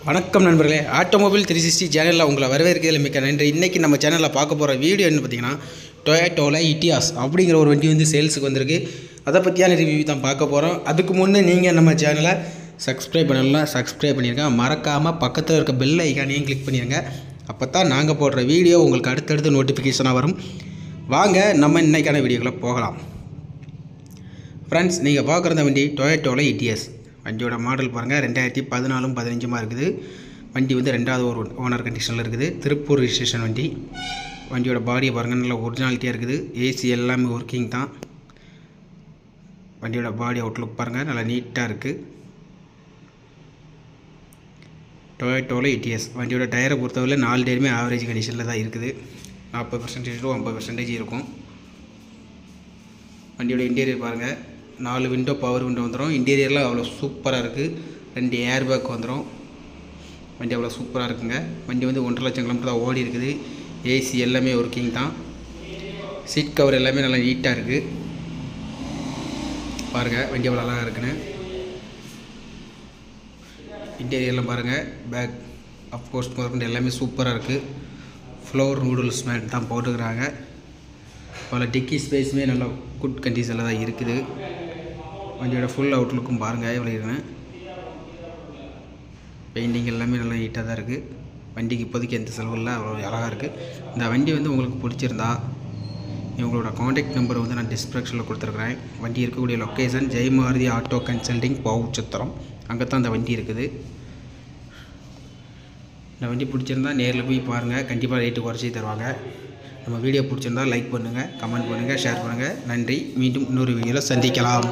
வணக்கம் நண்பர்களே, ஆட்டோமொபைல் 360 சேனலில் உங்களை வரவேற்கிறதுல மிக்க நன்றி. இன்றைக்கி நம்ம சேனலில் பார்க்க போகிற வீடியோ என்ன பார்த்தீங்கன்னா, டொயோட்டோவில் இட்டியாஸ் அப்படிங்கிற ஒரு வண்டி வந்து சேல்ஸுக்கு வந்திருக்கு. அதை பற்றியான ரிவ்யூ தான் பார்க்க போகிறோம். அதுக்கு முன்னே நீங்கள் நம்ம சேனலை சப்ஸ்கிரைப் பண்ணலாம், சப்ஸ்கிரைப் பண்ணிடுங்க. மறக்காமல் பக்கத்தில் இருக்க பெல் ஐக்கானையும் கிளிக் பண்ணிடுங்க. அப்போ தான் நாங்கள் போடுற வீடியோ உங்களுக்கு அடுத்தடுத்து நோட்டிஃபிகேஷனாக வரும். வாங்க நம்ம இன்றைக்கான வீடியோக்குள்ளே போகலாம். ஃப்ரெண்ட்ஸ், நீங்கள் பார்க்குற வண்டி டொயோட்டோவில் இட்டியாஸ். வண்டியோட மாடல் பாருங்கள், 2014-15 இருக்குது. வண்டி வந்து ரெண்டாவது ஒரு ஓனர் கண்டிஷனில் இருக்குது. திருப்பூர் ரிஜிஸ்ட்ரேஷன் வண்டி. வண்டியோட பாடியை பாருங்கள், நல்லா ஒரிஜினாலிட்டியாக இருக்குது. ஏசி எல்லாமே ஒர்க்கிங் தான். வண்டியோட பாடி அவுட்லுக் பாருங்கள், நல்லா நீட்டாக இருக்குது. டொயோட்டோவில் இட்டியாஸ். வண்டியோட டயரை பொறுத்தவரை 4 டயருமே ஆவரேஜ் கண்டிஷனில் தான் இருக்குது. 40% to 50% இருக்கும். வண்டியோட இன்டீரியர் பாருங்கள், 4 விண்டோ பவர் விண்டோ வந்துடும். இன்டீரியரில் அவ்வளோ சூப்பராக இருக்குது. 2 ஏர் பேக் வந்துடும். வண்டி அவ்வளோ சூப்பராக இருக்குங்க. வண்டி வந்து 1.5 லட்சம் கிலோமீட்டர் தான் ஓடி இருக்குது. ஏசி எல்லாமே ஒர்க்கிங் தான். சீட் கவர் எல்லாமே நல்லா நீட்டாக இருக்குது. பாருங்கள் வண்டி அவ்வளோ அழகாக இருக்குன்னு. இன்டீரியர்லாம் பாருங்கள், பேக் அப்கோர்ஸ் முதற்கொண்டு எல்லாமே சூப்பராக இருக்குது. ஃப்ளோர் நூடுல்ஸ் மேட் தான் போட்டுக்கிறாங்க. பல டிக்கி ஸ்பேஸுமே நல்லா குட் கண்டிஷனில் தான் இருக்குது. வண்டியோட ஃபுல் அவுட்லுக்கும் பாருங்கள் எவ்வளோ இருக்குன்னு. பெயிண்டிங் எல்லாமே நல்லா நீட்டாக தான் இருக்குது. வண்டிக்கு இப்போதைக்கு எந்த செலவும் இல்லை, அவ்வளோ அழகாக இருக்குது. இந்த வண்டி வந்து உங்களுக்கு பிடிச்சிருந்தா இவங்களோட காண்டாக்ட் நம்பர் வந்து நான் டிஸ்கிரிப்ஷனில் கொடுத்துருக்குறேன். வண்டி இருக்கக்கூடிய லொக்கேஷன் ஜெயமாருதி ஆட்டோ கன்சல்டிங் பவுச்சத்திரம். அங்கே தான் இந்த வண்டி இருக்குது. இந்த வண்டி பிடிச்சிருந்தா நேரில் போய் பாருங்கள், கண்டிப்பாக ரேட்டு குறைச்சி தருவாங்க. நம்ம வீடியோ பிடிச்சிருந்தால் லைக் பண்ணுங்கள், கமெண்ட் பண்ணுங்கள், ஷேர் பண்ணுங்கள். நன்றி. மீண்டும் இன்னொரு வீடியோவில் சந்திக்கலாம்.